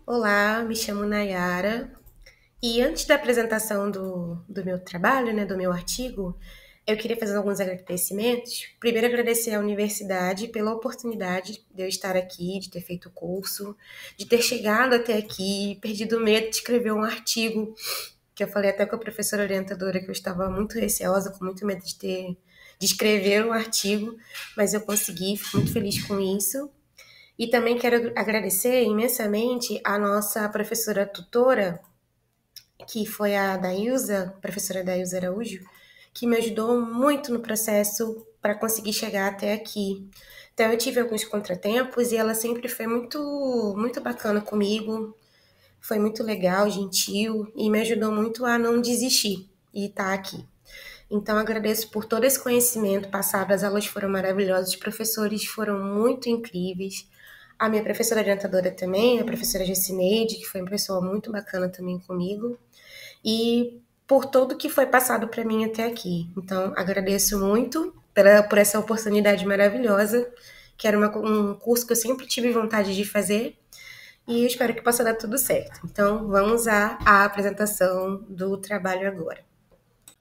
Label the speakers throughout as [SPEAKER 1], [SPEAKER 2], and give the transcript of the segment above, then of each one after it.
[SPEAKER 1] Olá, me chamo Nayara. E antes da apresentação do meu trabalho, né, do meu artigo, eu queria fazer alguns agradecimentos. Primeiro, agradecer à universidade pela oportunidade de eu estar aqui, de ter feito o curso, de ter chegado até aqui, perdido o medo de escrever um artigo, que eu falei até com a professora orientadora que eu estava muito receosa, com muito medo de escrever um artigo, mas eu consegui, fico muito feliz com isso. E também quero agradecer imensamente a nossa professora tutora, que foi a Dailza, professora Dailza Araújo, que me ajudou muito no processo para conseguir chegar até aqui. Então eu tive alguns contratempos e ela sempre foi muito bacana comigo, foi muito legal, gentil e me ajudou muito a não desistir e estar aqui. Então agradeço por todo esse conhecimento passado, as aulas foram maravilhosas, os professores foram muito incríveis. A minha professora orientadora também, a professora Jessineide, que foi uma pessoa muito bacana também comigo, e por tudo que foi passado para mim até aqui. Então, agradeço muito por essa oportunidade maravilhosa, que era um curso que eu sempre tive vontade de fazer, e eu espero que possa dar tudo certo. Então, vamos à apresentação do trabalho agora.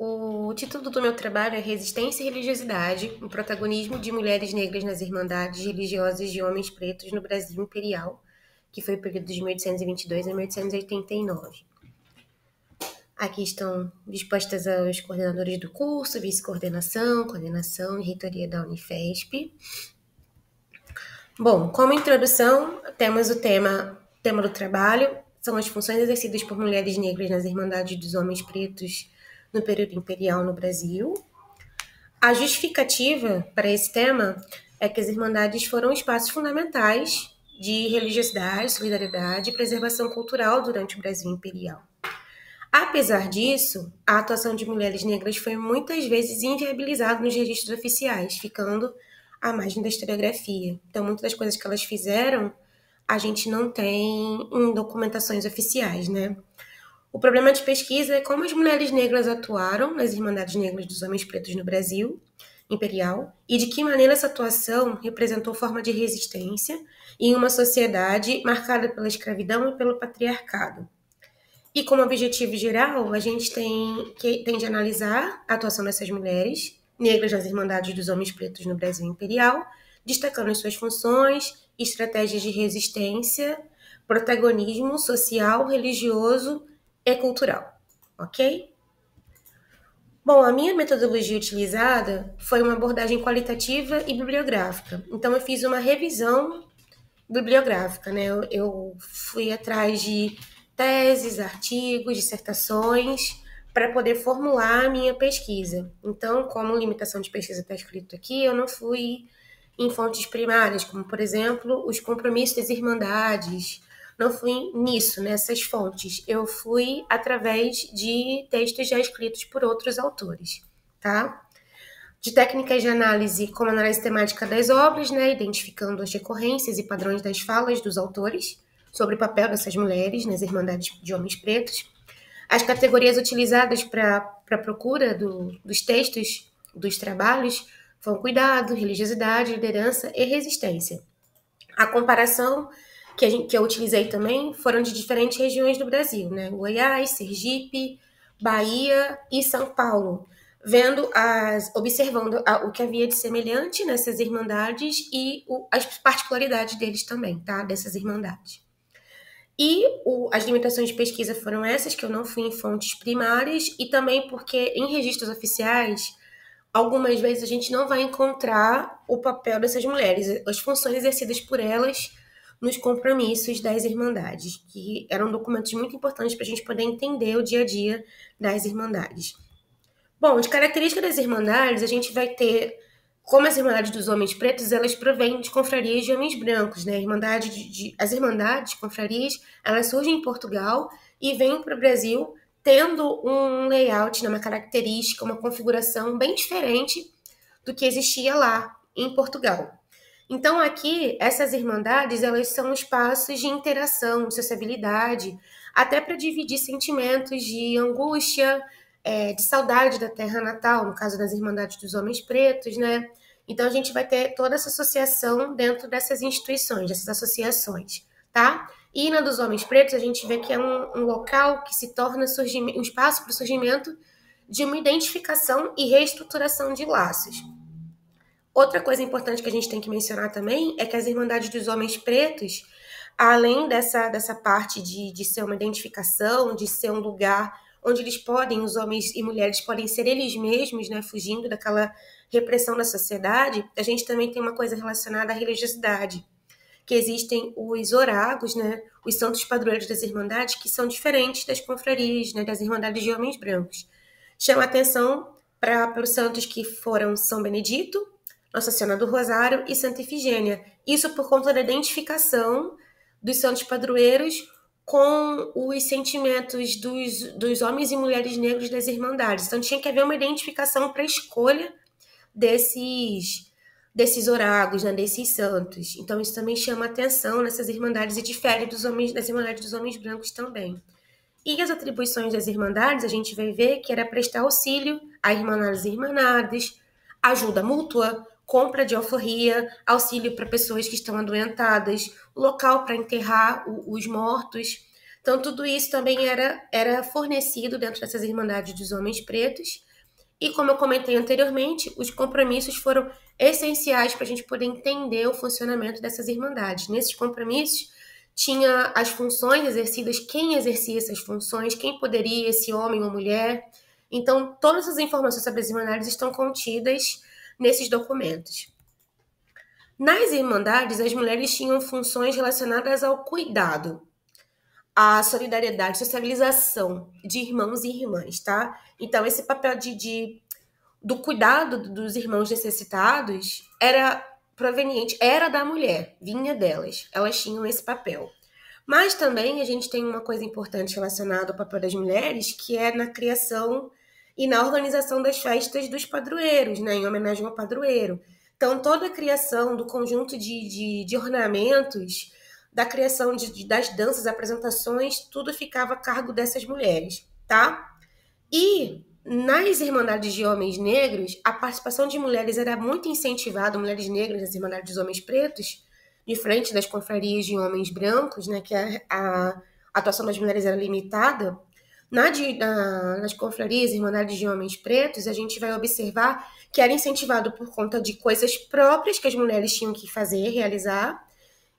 [SPEAKER 1] O título do meu trabalho é Resistência e Religiosidade, o protagonismo de mulheres negras nas irmandades religiosas de homens pretos no Brasil Imperial, que foi o período de 1822 a 1889. Aqui estão dispostas os coordenadores do curso, vice-coordenação, coordenação e reitoria da Unifesp. Bom, como introdução, temos o tema do trabalho, são as funções exercidas por mulheres negras nas irmandades dos homens pretos no período imperial no Brasil. A justificativa para esse tema é que as irmandades foram espaços fundamentais de religiosidade, solidariedade e preservação cultural durante o Brasil imperial. Apesar disso, a atuação de mulheres negras foi muitas vezes inviabilizada nos registros oficiais, ficando à margem da historiografia. Então, muitas das coisas que elas fizeram, a gente não tem em documentações oficiais, né? O problema de pesquisa é como as mulheres negras atuaram nas Irmandades Negras dos Homens Pretos no Brasil imperial e de que maneira essa atuação representou forma de resistência em uma sociedade marcada pela escravidão e pelo patriarcado. E como objetivo geral, a gente tem de analisar a atuação dessas mulheres negras nas Irmandades dos Homens Pretos no Brasil Imperial, destacando as suas funções, estratégias de resistência, protagonismo social, religioso e cultural, ok? Bom, a minha metodologia utilizada foi uma abordagem qualitativa e bibliográfica. Então, eu fiz uma revisão bibliográfica, né? Eu fui atrás de teses, artigos, dissertações, para poder formular a minha pesquisa. Então, como limitação de pesquisa está escrito aqui, eu não fui em fontes primárias, como, por exemplo, os compromissos das irmandades. Não fui nisso, nessas fontes. Eu fui através de textos já escritos por outros autores, tá? De técnicas de análise, como análise temática das obras, né, identificando as recorrências e padrões das falas dos autores sobre o papel dessas mulheres nas Irmandades de Homens Pretos. As categorias utilizadas para a procura dos textos, dos trabalhos, foram cuidado, religiosidade, liderança e resistência. A comparação que eu utilizei também foram de diferentes regiões do Brasil, né? Goiás, Sergipe, Bahia e São Paulo, observando o que havia de semelhante nessas irmandades e as particularidades deles também, tá? Dessas irmandades. E as limitações de pesquisa foram essas, que eu não fui em fontes primárias, e também porque em registros oficiais, algumas vezes a gente não vai encontrar o papel dessas mulheres, as funções exercidas por elas nos compromissos das irmandades, que eram documentos muito importantes para a gente poder entender o dia a dia das irmandades. Bom, de característica das irmandades, a gente vai ter, como as irmandades dos homens pretos, elas provêm de confrarias de homens brancos, né? As irmandades, confrarias, elas surgem em Portugal e vêm para o Brasil tendo um layout, né, uma característica, uma configuração bem diferente do que existia lá em Portugal. Então, aqui, essas irmandades, elas são espaços de interação, de sociabilidade, até para dividir sentimentos de angústia, de saudade da terra natal, no caso das Irmandades dos Homens Pretos, né? Então, a gente vai ter toda essa associação dentro dessas instituições, dessas associações, tá? E na dos homens pretos, a gente vê que é um local que se torna um espaço para o surgimento de uma identificação e reestruturação de laços. Outra coisa importante que a gente tem que mencionar também é que as Irmandades dos Homens Pretos, além dessa parte de ser uma identificação, de ser um lugar onde eles podem, os homens e mulheres podem ser eles mesmos, né, fugindo daquela repressão da sociedade, a gente também tem uma coisa relacionada à religiosidade, que existem os oragos, né, os santos padroeiros das Irmandades, que são diferentes das confrarias, né, das Irmandades de Homens Brancos. Chama atenção para os santos que foram São Benedito, Nossa Senhora do Rosário e Santa Ifigênia. Isso por conta da identificação dos santos padroeiros com os sentimentos dos homens e mulheres negros das Irmandades. Então tinha que haver uma identificação para a escolha desses oragos, né, desses santos. Então isso também chama atenção nessas Irmandades e difere das Irmandades dos Homens Brancos também. E as atribuições das Irmandades, a gente vai ver que era prestar auxílio a irmanados e irmanadas, ajuda mútua, compra de alforria, auxílio para pessoas que estão adoentadas, local para enterrar os mortos. Então, tudo isso também era fornecido dentro dessas Irmandades dos Homens Pretos. E, como eu comentei anteriormente, os compromissos foram essenciais para a gente poder entender o funcionamento dessas Irmandades. Nesses compromissos, tinha as funções exercidas, quem exercia essas funções, quem poderia, esse homem ou mulher. Então, todas as informações sobre as Irmandades estão contidas nesses documentos. Nas Irmandades, as mulheres tinham funções relacionadas ao cuidado, à solidariedade, socialização de irmãos e irmãs, tá? Então, esse papel do cuidado dos irmãos necessitados era proveniente, era da mulher, vinha delas. Elas tinham esse papel. Mas também a gente tem uma coisa importante relacionada ao papel das mulheres, que é na criação e na organização das festas dos padroeiros, né, em homenagem ao padroeiro. Então, toda a criação do conjunto de ornamentos, da criação das danças, apresentações, tudo ficava a cargo dessas mulheres, tá? E nas Irmandades de Homens Negros, a participação de mulheres era muito incentivada, mulheres negras nas Irmandades dos Homens Pretos, diferente das confrarias de homens brancos, né, que a atuação das mulheres era limitada. Nas confrarias e Irmandades de Homens Pretos, a gente vai observar que era incentivado por conta de coisas próprias que as mulheres tinham que fazer, realizar,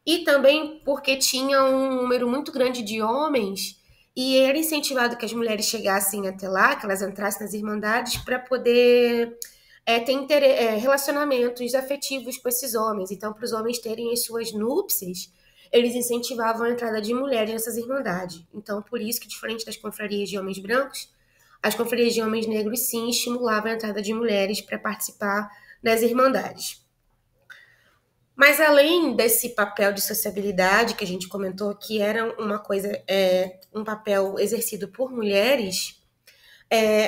[SPEAKER 1] e também porque tinha um número muito grande de homens e era incentivado que as mulheres chegassem até lá, que elas entrassem nas Irmandades para poder ter relacionamentos afetivos com esses homens. Então, para os homens terem as suas núpcias, eles incentivavam a entrada de mulheres nessas Irmandades. Então, por isso que, diferente das confrarias de homens brancos, as confrarias de homens negros, sim, estimulavam a entrada de mulheres para participar das Irmandades. Mas além desse papel de sociabilidade que a gente comentou, que era uma coisa, um papel exercido por mulheres,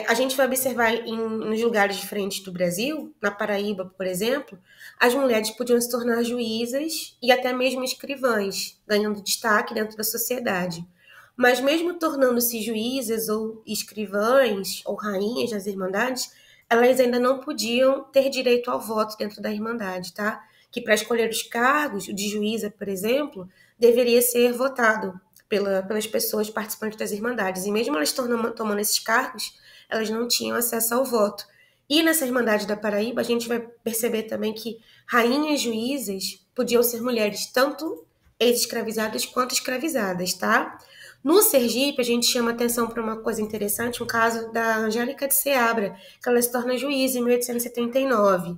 [SPEAKER 1] a gente vai observar nos lugares diferentes do Brasil, na Paraíba, por exemplo, as mulheres podiam se tornar juízas e até mesmo escrivãs, ganhando destaque dentro da sociedade. Mas mesmo tornando-se juízas ou escrivãs ou rainhas das Irmandades, elas ainda não podiam ter direito ao voto dentro da Irmandade, tá? Que para escolher os cargos, o de juíza, por exemplo, deveria ser votado pelas pessoas participantes das Irmandades. E mesmo elas tomando esses cargos, elas não tinham acesso ao voto. E nessa Irmandade da Paraíba, a gente vai perceber também que rainhas juízas podiam ser mulheres tanto ex-escravizadas quanto escravizadas, tá? No Sergipe, a gente chama atenção para uma coisa interessante, um caso da Angélica de Seabra, que ela se torna juíza em 1879.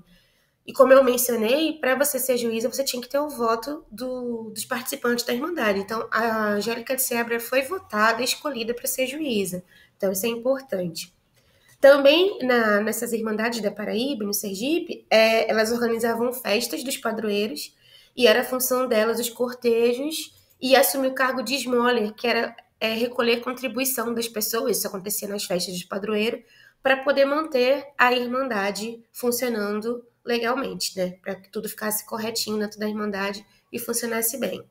[SPEAKER 1] E como eu mencionei, para você ser juíza, você tinha que ter o voto dos participantes da Irmandade. Então, a Angélica de Seabra foi votada e escolhida para ser juíza. Então, isso é importante. Também, nessas Irmandades da Paraíba, no Sergipe, elas organizavam festas dos padroeiros e era a função delas os cortejos e assumir o cargo de esmoler, que era recolher contribuição das pessoas, isso acontecia nas festas dos padroeiros, para poder manter a Irmandade funcionando legalmente, né? Para que tudo ficasse corretinho dentro da Irmandade e funcionasse bem.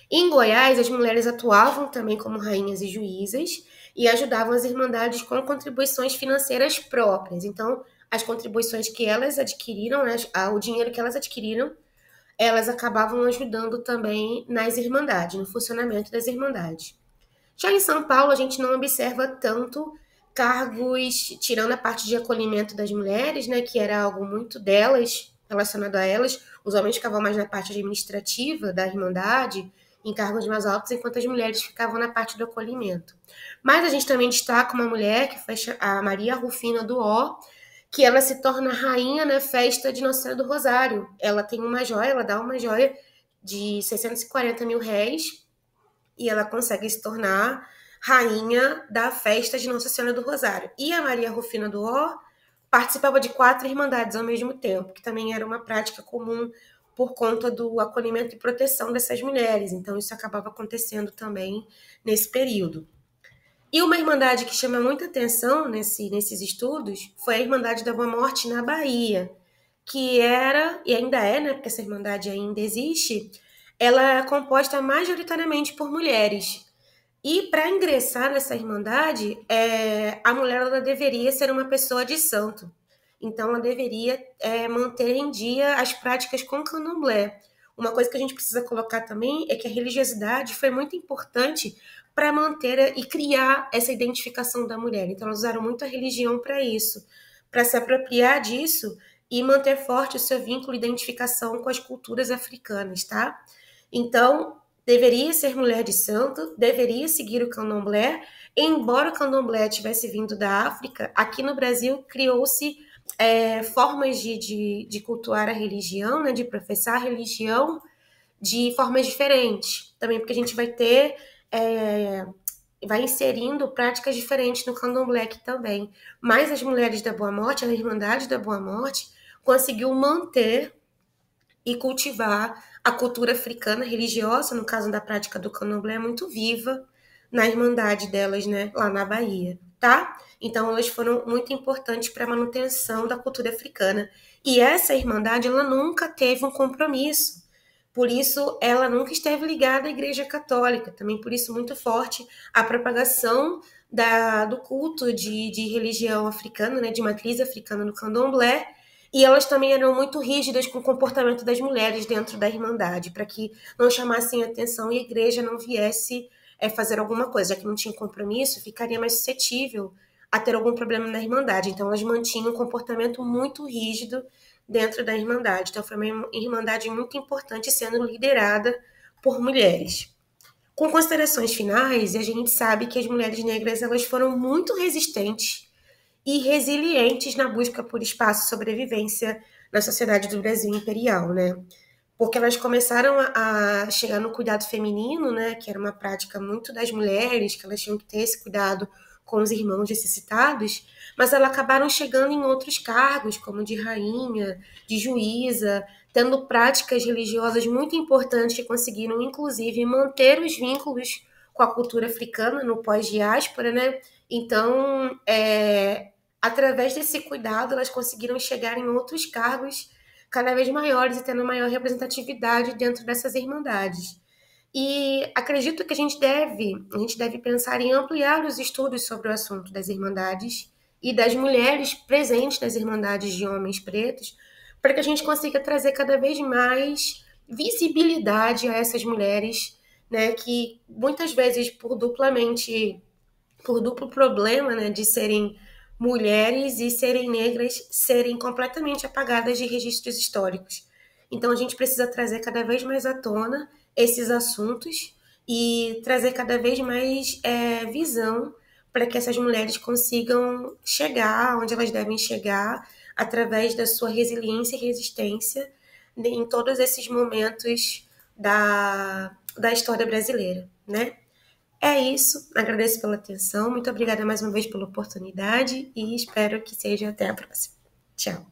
[SPEAKER 1] Em Goiás, as mulheres atuavam também como rainhas e juízas e ajudavam as Irmandades com contribuições financeiras próprias. Então, as contribuições que elas adquiriram, né, o dinheiro que elas adquiriram, elas acabavam ajudando também nas irmandades, no funcionamento das irmandades. Já em São Paulo, a gente não observa tanto cargos, tirando a parte de acolhimento das mulheres, né, que era algo muito delas, relacionado a elas. Os homens ficavam mais na parte administrativa da irmandade, em cargos mais altos, enquanto as mulheres ficavam na parte do acolhimento. Mas a gente também destaca uma mulher, que foi a Maria Rufina do Ó, que ela se torna rainha na festa de Nossa Senhora do Rosário. Ela tem uma joia, ela dá uma joia de 640 mil réis, e ela consegue se tornar rainha da festa de Nossa Senhora do Rosário. E a Maria Rufina do Ó participava de 4 irmandades ao mesmo tempo, que também era uma prática comum por conta do acolhimento e proteção dessas mulheres. Então, isso acabava acontecendo também nesse período. E uma irmandade que chama muita atenção nesses estudos foi a Irmandade da Boa Morte na Bahia, que era, e ainda é, né, porque essa irmandade ainda existe, ela é composta majoritariamente por mulheres. E para ingressar nessa irmandade, a mulher ela deveria ser uma pessoa de santo. Então, ela deveria manter em dia as práticas com candomblé. Uma coisa que a gente precisa colocar também é que a religiosidade foi muito importante para manter e criar essa identificação da mulher. Então, elas usaram muito a religião para isso, para se apropriar disso e manter forte o seu vínculo e identificação com as culturas africanas, tá? Então, deveria ser mulher de santo, deveria seguir o candomblé. Embora o candomblé tivesse vindo da África, aqui no Brasil criou-se formas de cultuar a religião, né, de professar a religião de formas diferentes. Também porque a gente vai ter, vai inserindo práticas diferentes no candomblé aqui também. Mas as mulheres da Boa Morte, a Irmandade da Boa Morte, conseguiu manter e cultivar a cultura africana religiosa, no caso da prática do candomblé, é muito viva na irmandade delas, né, lá na Bahia, tá? Então, elas foram muito importantes para a manutenção da cultura africana. E essa irmandade, ela nunca teve um compromisso. Por isso, ela nunca esteve ligada à Igreja Católica. Também por isso, muito forte a propagação do culto de religião africana, né, de matriz africana no candomblé. E elas também eram muito rígidas com o comportamento das mulheres dentro da Irmandade, para que não chamassem atenção e a igreja não viesse fazer alguma coisa, já que não tinha compromisso, ficaria mais suscetível a ter algum problema na Irmandade. Então, elas mantinham um comportamento muito rígido dentro da Irmandade. Então, foi uma Irmandade muito importante, sendo liderada por mulheres. Com considerações finais, a gente sabe que as mulheres negras elas foram muito resistentes e resilientes na busca por espaço e sobrevivência na sociedade do Brasil imperial, né? Porque elas começaram a chegar no cuidado feminino, né? Que era uma prática muito das mulheres, que elas tinham que ter esse cuidado com os irmãos necessitados, mas elas acabaram chegando em outros cargos, como de rainha, de juíza, tendo práticas religiosas muito importantes que conseguiram, inclusive, manter os vínculos com a cultura africana no pós-diáspora, né? Então, através desse cuidado, elas conseguiram chegar em outros cargos cada vez maiores e tendo maior representatividade dentro dessas irmandades. E acredito que a gente deve pensar em ampliar os estudos sobre o assunto das irmandades e das mulheres presentes nas irmandades de homens pretos, para que a gente consiga trazer cada vez mais visibilidade a essas mulheres, né, que muitas vezes por duplo problema, né, de serem mulheres e serem negras, serem completamente apagadas de registros históricos. Então, a gente precisa trazer cada vez mais à tona esses assuntos e trazer cada vez mais visão para que essas mulheres consigam chegar onde elas devem chegar através da sua resiliência e resistência em todos esses momentos da história brasileira, né? É isso, agradeço pela atenção, muito obrigada mais uma vez pela oportunidade e espero que seja até a próxima. Tchau.